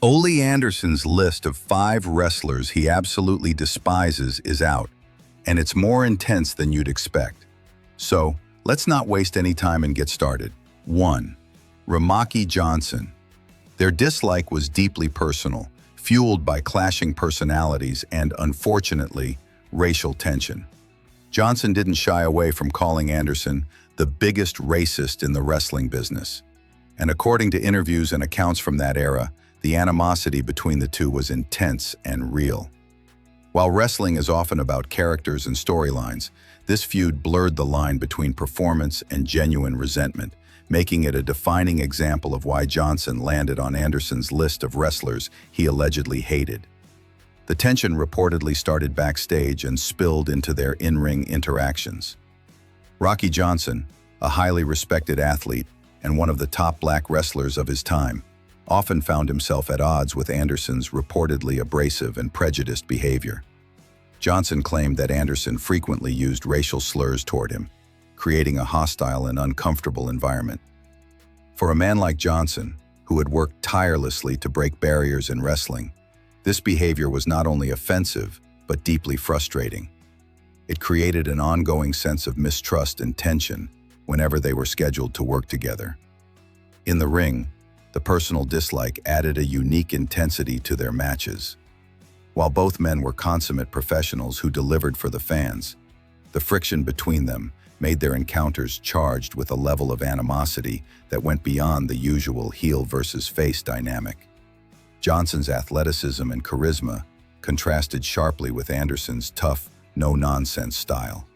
Ole Anderson's list of 5 wrestlers he absolutely despises is out, and it's more intense than you'd expect. So, let's not waste any time and get started. 1. Ramaki Johnson. Their dislike was deeply personal, fueled by clashing personalities and, unfortunately, racial tension. Johnson didn't shy away from calling Anderson the biggest racist in the wrestling business. And according to interviews and accounts from that era, the animosity between the two was intense and real. While wrestling is often about characters and storylines, this feud blurred the line between performance and genuine resentment, making it a defining example of why Johnson landed on Anderson's list of wrestlers he allegedly hated. The tension reportedly started backstage and spilled into their in-ring interactions. Rocky Johnson, a highly respected athlete and one of the top black wrestlers of his time, often found himself at odds with Anderson's reportedly abrasive and prejudiced behavior. Johnson claimed that Anderson frequently used racial slurs toward him, creating a hostile and uncomfortable environment. For a man like Johnson, who had worked tirelessly to break barriers in wrestling, this behavior was not only offensive, but deeply frustrating. It created an ongoing sense of mistrust and tension whenever they were scheduled to work together. In the ring, the personal dislike added a unique intensity to their matches. While both men were consummate professionals who delivered for the fans, the friction between them made their encounters charged with a level of animosity that went beyond the usual heel versus face dynamic. Johnson's athleticism and charisma contrasted sharply with Anderson's tough, no-nonsense style,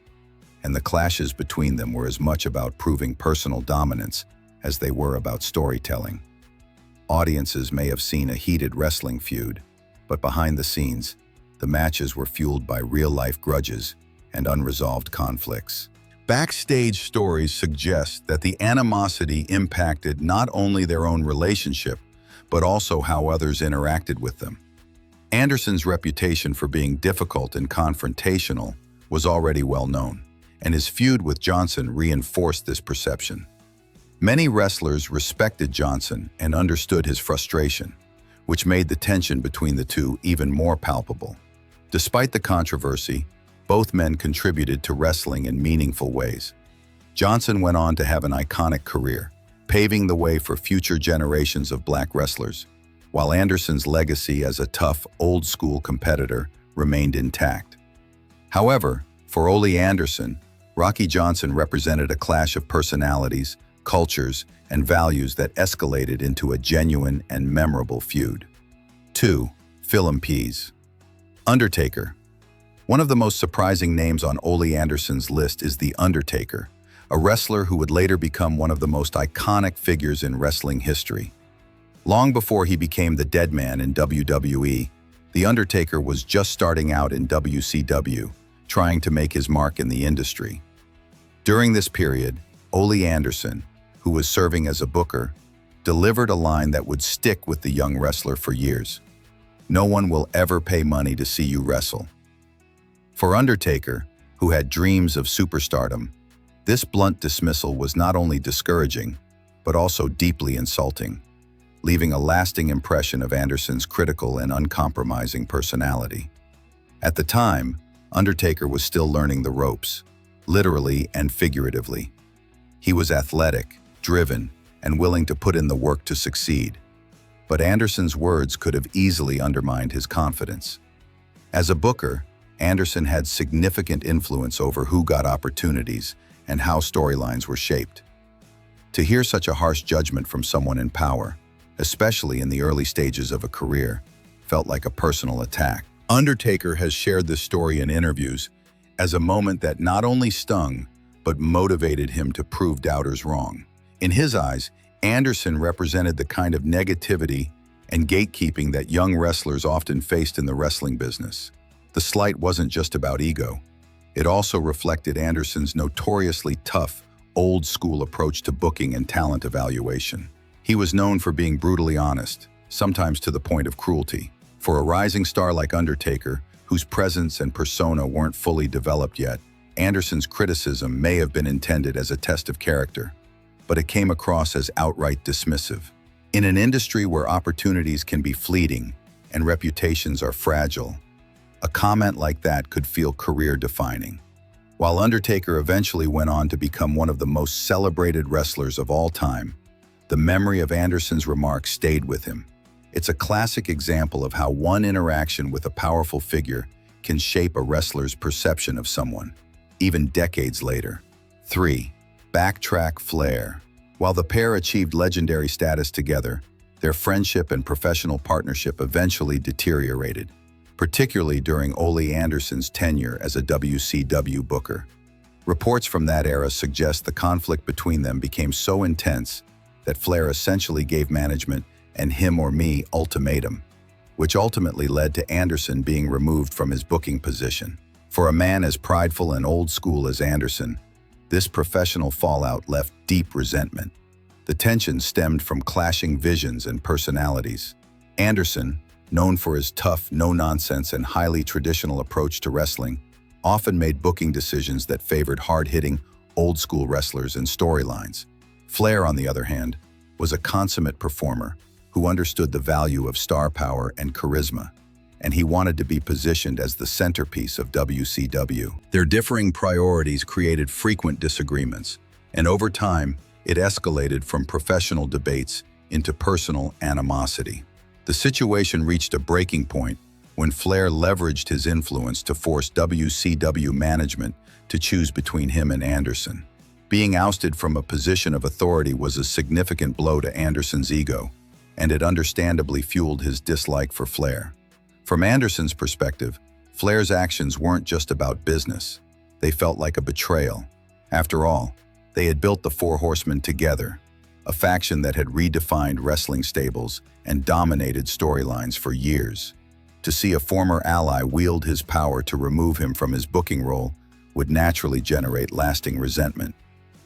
and the clashes between them were as much about proving personal dominance as they were about storytelling. Audiences may have seen a heated wrestling feud, but behind the scenes, the matches were fueled by real-life grudges and unresolved conflicts. Backstage stories suggest that the animosity impacted not only their own relationship, but also how others interacted with them. Anderson's reputation for being difficult and confrontational was already well known, and his feud with Johnson reinforced this perception. Many wrestlers respected Johnson and understood his frustration, which made the tension between the two even more palpable. Despite the controversy, both men contributed to wrestling in meaningful ways. Johnson went on to have an iconic career, paving the way for future generations of black wrestlers, while Anderson's legacy as a tough, old-school competitor remained intact. However, for Ole Anderson, Rocky Johnson represented a clash of personalities, cultures, and values that escalated into a genuine and memorable feud. 2. Phil Pease. Undertaker. One of the most surprising names on Ole Anderson's list is The Undertaker, a wrestler who would later become one of the most iconic figures in wrestling history. Long before he became the Dead Man in WWE, The Undertaker was just starting out in WCW, trying to make his mark in the industry. During this period, Ole Anderson, who was serving as a booker, delivered a line that would stick with the young wrestler for years. "No one will ever pay money to see you wrestle." For Undertaker, who had dreams of superstardom, this blunt dismissal was not only discouraging, but also deeply insulting, leaving a lasting impression of Anderson's critical and uncompromising personality. At the time, Undertaker was still learning the ropes, literally and figuratively. He was athletic, driven, and willing to put in the work to succeed. But Anderson's words could have easily undermined his confidence. As a booker, Anderson had significant influence over who got opportunities and how storylines were shaped. To hear such a harsh judgment from someone in power, especially in the early stages of a career, felt like a personal attack. Undertaker has shared this story in interviews as a moment that not only stung, but motivated him to prove doubters wrong. In his eyes, Anderson represented the kind of negativity and gatekeeping that young wrestlers often faced in the wrestling business. The slight wasn't just about ego. It also reflected Anderson's notoriously tough, old-school approach to booking and talent evaluation. He was known for being brutally honest, sometimes to the point of cruelty. For a rising star like Undertaker, whose presence and persona weren't fully developed yet, Anderson's criticism may have been intended as a test of character, but it came across as outright dismissive. In an industry where opportunities can be fleeting and reputations are fragile, a comment like that could feel career-defining. While Undertaker eventually went on to become one of the most celebrated wrestlers of all time, the memory of Anderson's remarks stayed with him. It's a classic example of how one interaction with a powerful figure can shape a wrestler's perception of someone, even decades later. 3. Backtrack Flair. While the pair achieved legendary status together, their friendship and professional partnership eventually deteriorated, particularly during Ole Anderson's tenure as a WCW booker. Reports from that era suggest the conflict between them became so intense that Flair essentially gave management an him or me ultimatum, which ultimately led to Anderson being removed from his booking position. For a man as prideful and old school as Anderson, this professional fallout left deep resentment. The tension stemmed from clashing visions and personalities. Anderson, known for his tough, no-nonsense, and highly traditional approach to wrestling, often made booking decisions that favored hard-hitting, old-school wrestlers and storylines. Flair, on the other hand, was a consummate performer who understood the value of star power and charisma, and he wanted to be positioned as the centerpiece of WCW. Their differing priorities created frequent disagreements, and over time, it escalated from professional debates into personal animosity. The situation reached a breaking point when Flair leveraged his influence to force WCW management to choose between him and Anderson. Being ousted from a position of authority was a significant blow to Anderson's ego, and it understandably fueled his dislike for Flair. From Anderson's perspective, Flair's actions weren't just about business. They felt like a betrayal. After all, they had built the Four Horsemen together, a faction that had redefined wrestling stables and dominated storylines for years. To see a former ally wield his power to remove him from his booking role would naturally generate lasting resentment.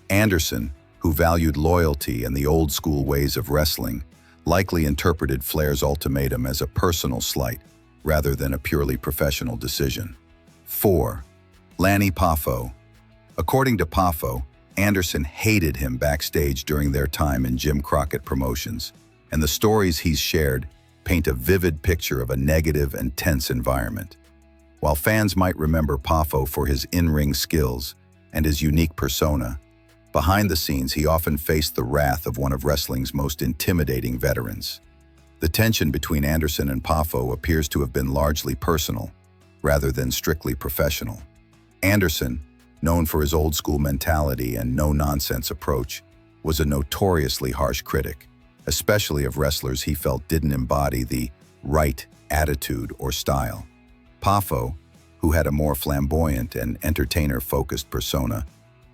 Anderson, who valued loyalty and the old-school ways of wrestling, likely interpreted Flair's ultimatum as a personal slight rather than a purely professional decision. 4. Lanny Poffo. According to Poffo, Anderson hated him backstage during their time in Jim Crockett Promotions, and the stories he's shared paint a vivid picture of a negative and tense environment. While fans might remember Poffo for his in-ring skills and his unique persona, behind the scenes he often faced the wrath of one of wrestling's most intimidating veterans. The tension between Anderson and Poffo appears to have been largely personal, rather than strictly professional. Anderson, known for his old-school mentality and no-nonsense approach, was a notoriously harsh critic, especially of wrestlers he felt didn't embody the right attitude or style. Poffo, who had a more flamboyant and entertainer-focused persona,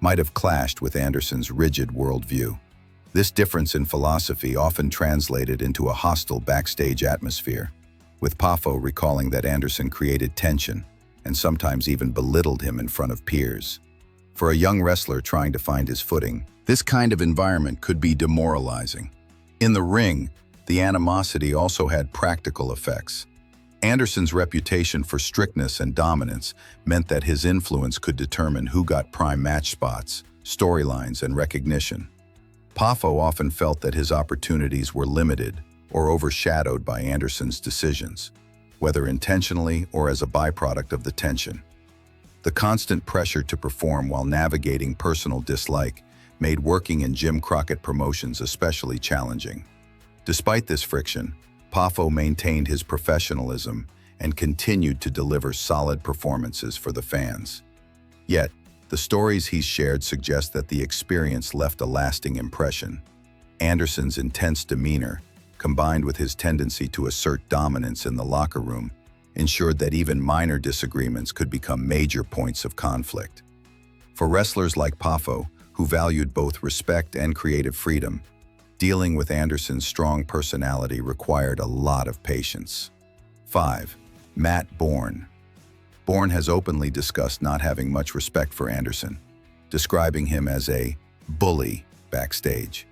might have clashed with Anderson's rigid worldview. This difference in philosophy often translated into a hostile backstage atmosphere, with Poffo recalling that Anderson created tension and sometimes even belittled him in front of peers. For a young wrestler trying to find his footing, this kind of environment could be demoralizing. In the ring, the animosity also had practical effects. Anderson's reputation for strictness and dominance meant that his influence could determine who got prime match spots, storylines, and recognition. Poffo often felt that his opportunities were limited or overshadowed by Anderson's decisions, whether intentionally or as a byproduct of the tension. The constant pressure to perform while navigating personal dislike made working in Jim Crockett Promotions especially challenging. Despite this friction, Poffo maintained his professionalism and continued to deliver solid performances for the fans. Yet, the stories he's shared suggest that the experience left a lasting impression. Anderson's intense demeanor, combined with his tendency to assert dominance in the locker room, ensured that even minor disagreements could become major points of conflict. For wrestlers like Poffo, who valued both respect and creative freedom, dealing with Anderson's strong personality required a lot of patience. 5. Matt Borne. Borne has openly discussed not having much respect for Anderson, describing him as a bully backstage.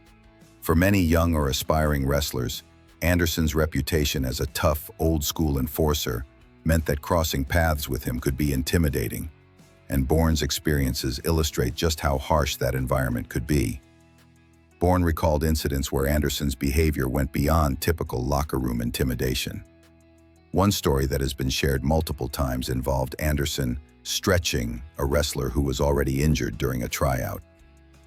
For many young or aspiring wrestlers, Anderson's reputation as a tough, old-school enforcer meant that crossing paths with him could be intimidating, and Borne's experiences illustrate just how harsh that environment could be. Borne recalled incidents where Anderson's behavior went beyond typical locker room intimidation. One story that has been shared multiple times involved Anderson stretching a wrestler who was already injured during a tryout.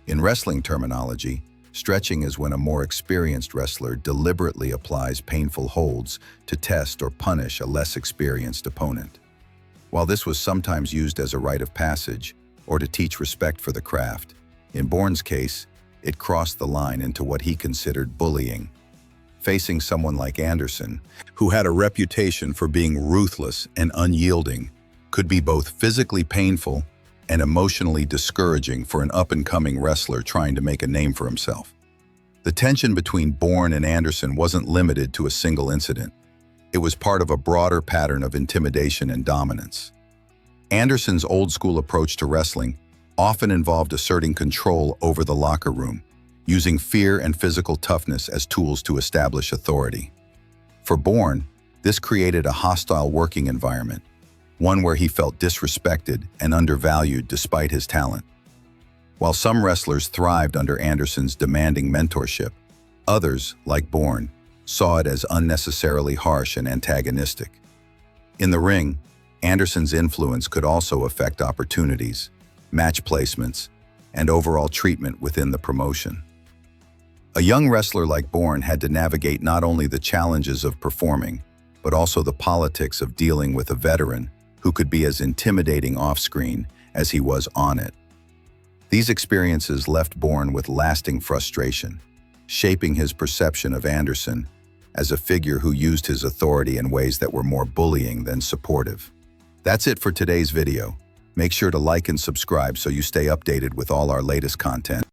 In wrestling terminology, stretching is when a more experienced wrestler deliberately applies painful holds to test or punish a less experienced opponent. While this was sometimes used as a rite of passage or to teach respect for the craft, in Borne's case, it crossed the line into what he considered bullying. Facing someone like Anderson, who had a reputation for being ruthless and unyielding, could be both physically painful and emotionally discouraging for an up-and-coming wrestler trying to make a name for himself. The tension between Borne and Anderson wasn't limited to a single incident. It was part of a broader pattern of intimidation and dominance. Anderson's old-school approach to wrestling often involved asserting control over the locker room, using fear and physical toughness as tools to establish authority. For Borne, this created a hostile working environment, one where he felt disrespected and undervalued despite his talent. While some wrestlers thrived under Anderson's demanding mentorship, others, like Borne, saw it as unnecessarily harsh and antagonistic. In the ring, Anderson's influence could also affect opportunities, match placements, and overall treatment within the promotion. A young wrestler like Borne had to navigate not only the challenges of performing, but also the politics of dealing with a veteran who could be as intimidating off-screen as he was on it. These experiences left Borne with lasting frustration, shaping his perception of Anderson as a figure who used his authority in ways that were more bullying than supportive. That's it for today's video. Make sure to like and subscribe so you stay updated with all our latest content.